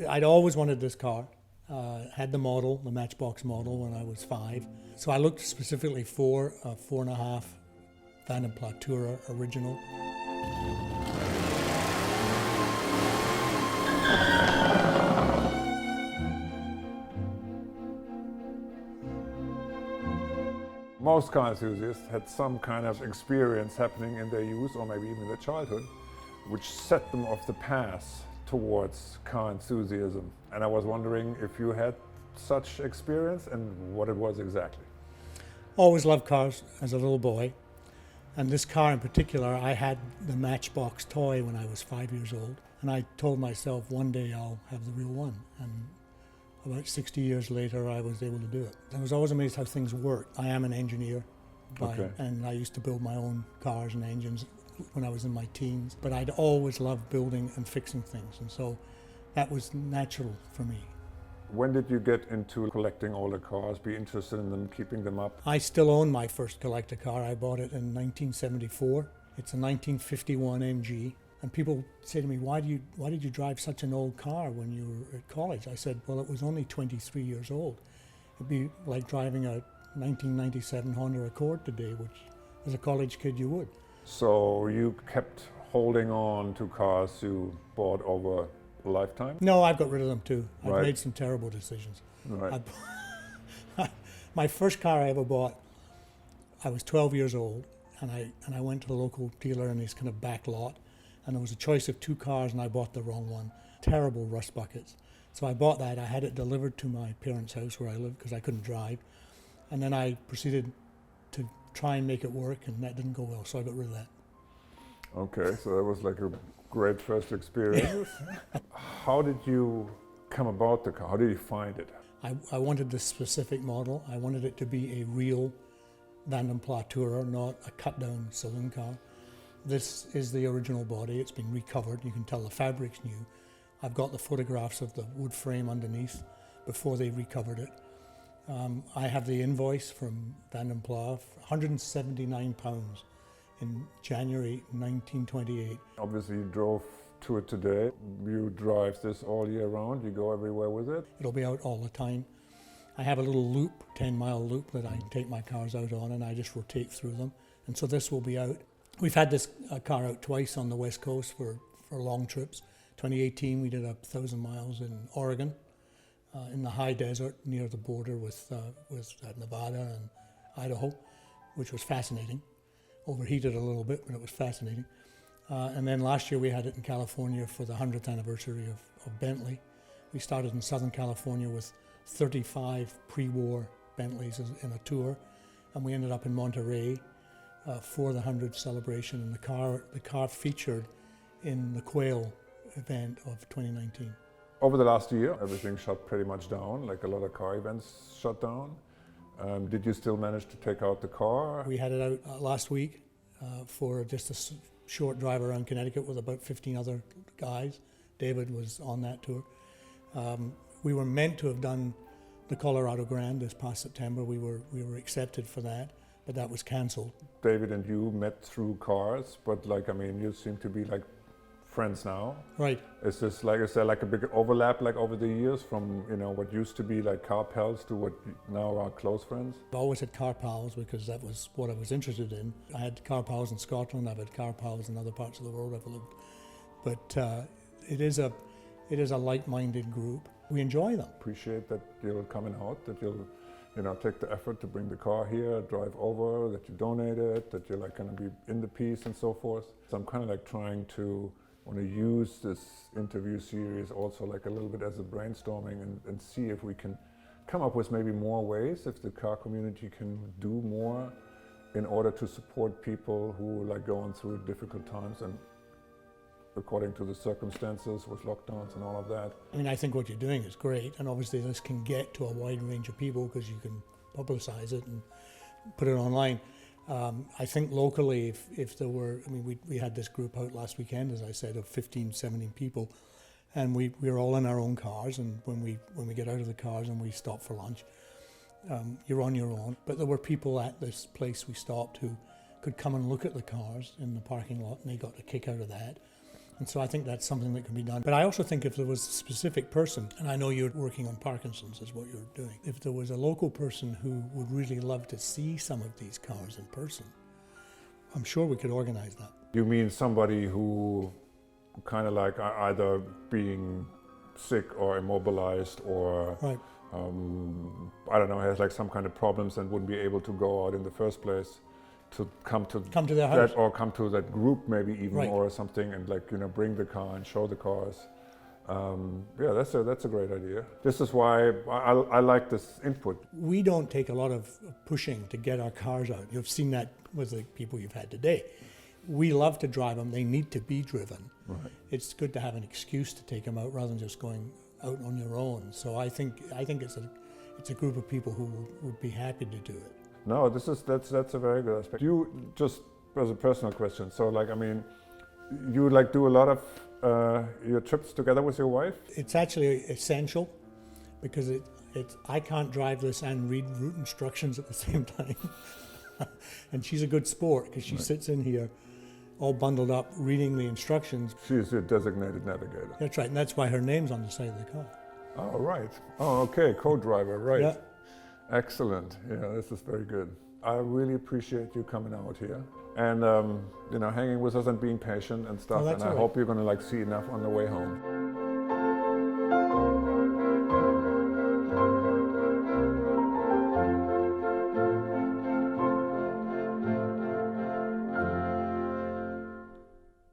I'd always wanted this car. Had the model, the Matchbox model, when I was 5. So I looked specifically for a 4.5 Vanden Plas Tourer original. Most car enthusiasts had some kind of experience happening in their youth or maybe even their childhood, which set them off the path towards car enthusiasm. And I was wondering if you had such experience and what it was exactly. Always loved cars as a little boy. And this car in particular, I had the Matchbox toy when I was 5 years old. And I told myself one day I'll have the real one. And about 60 years later, I was able to do it. I was always amazed how things worked. I am an engineer, and I used to build my own cars and engines when I was in my teens. But I'd always loved building and fixing things, and so that was natural for me. When did you get into collecting all the cars, be interested in them, keeping them up? I still own my first collector car. I bought it in 1974. It's a 1951 MG. And people say to me, why did you drive such an old car when you were at college? I said, well, it was only 23 years old. It'd be like driving a 1997 Honda Accord today, which as a college kid you would. So you kept holding on to cars you bought over a lifetime? No, I've got rid of them too. I've Right. made some terrible decisions. Right. My first car I ever bought, I was 12 years old, and I went to the local dealer in his kind of back lot. And there was a choice of 2 cars, and I bought the wrong one. Terrible rust buckets. So I bought that. I had it delivered to my parents' house where I lived because I couldn't drive. And then I proceeded to try and make it work, and that didn't go well, so I got rid of that. Okay, so that was like a great first experience. How did you come about the car? How did you find it? I wanted this specific model. I wanted it to be a real Vanden Plas Tourer, not a cut-down saloon car. This is the original body. It's been recovered. You can tell the fabric's new. I've got the photographs of the wood frame underneath before they recovered it. I have the invoice from Vanden Plas, £179 in January 1928. Obviously you drove to it today. You drive this all year round. You go everywhere with it. It'll be out all the time. I have a little loop, 10-mile loop that I take my cars out on, and I just rotate through them. And so this will be out. We've had this car out twice on the West Coast for long trips. 2018 we did 1,000 miles in Oregon, in the high desert near the border with Nevada and Idaho, which was fascinating. Overheated a little bit, but it was fascinating. And then last year we had it in California for the 100th anniversary of Bentley. We started in Southern California with 35 pre-war Bentleys in a tour, and we ended up in Monterey for the 100th celebration, and the car featured in the Quail event of 2019. Over the last year, everything shut pretty much down, like a lot of car events shut down. Did you still manage to take out the car? We had it out last week for just a short drive around Connecticut with about 15 other guys. David was on that tour. We were meant to have done the Colorado Grand this past September. We were accepted for that, but that was cancelled. David and you met through cars, but you seem to be like friends now. Right. Is there like a big overlap like over the years from what used to be like car pals to what now are close friends? I've always had car pals because that was what I was interested in. I had car pals in Scotland, I've had car pals in other parts of the world I've lived. But it is a like-minded group. We enjoy them. Appreciate that you're coming out, that you'll take the effort to bring the car here, drive over, that you donate it, that you're like going to be in the piece and so forth. So I'm kind of like trying to want to use this interview series also like a little bit as a brainstorming and see if we can come up with maybe more ways, if the car community can do more in order to support people who are like going through difficult times and according to the circumstances with lockdowns and all of that. I mean, I think what you're doing is great, and obviously this can get to a wide range of people because you can publicize it and put it online. I think locally, if there were, we had this group out last weekend, as I said, of 15, 17 people, and we were all in our own cars, and when we get out of the cars and we stop for lunch, you're on your own. But there were people at this place we stopped who could come and look at the cars in the parking lot, and they got a kick out of that. And so I think that's something that can be done. But I also think if there was a specific person, and I know you're working on Parkinson's is what you're doing, if there was a local person who would really love to see some of these cars in person, I'm sure we could organize that. You mean somebody who kind of like either being sick or immobilized or Right. I don't know, has like some kind of problems and wouldn't be able to go out in the first place, to come to their house. that, or come to that group maybe even, Right. or something, and like, you know, bring the car and show the cars. Yeah, that's a great idea. This is why I like this input. We don't take a lot of pushing to get our cars out. You've seen that with the people you've had today. We love to drive them. They need to be driven. Right. It's good to have an excuse to take them out rather than just going out on your own. So I think it's a group of people who would be happy to do it. No, that's a very good aspect. You, just as a personal question, so like, I mean, you like do a lot of your trips together with your wife? It's actually essential because I can't drive this and read route instructions at the same time. And she's a good sport because she sits in here all bundled up reading the instructions. She's your designated navigator. That's right, and that's why her name's on the side of the car. Oh, right. Oh, okay, co-driver, right. Yeah. Excellent. Yeah, this is very good. I really appreciate you coming out here and, you know, hanging with us and being patient and stuff. Oh, that's and I all right. hope you're going to like see enough on the way home.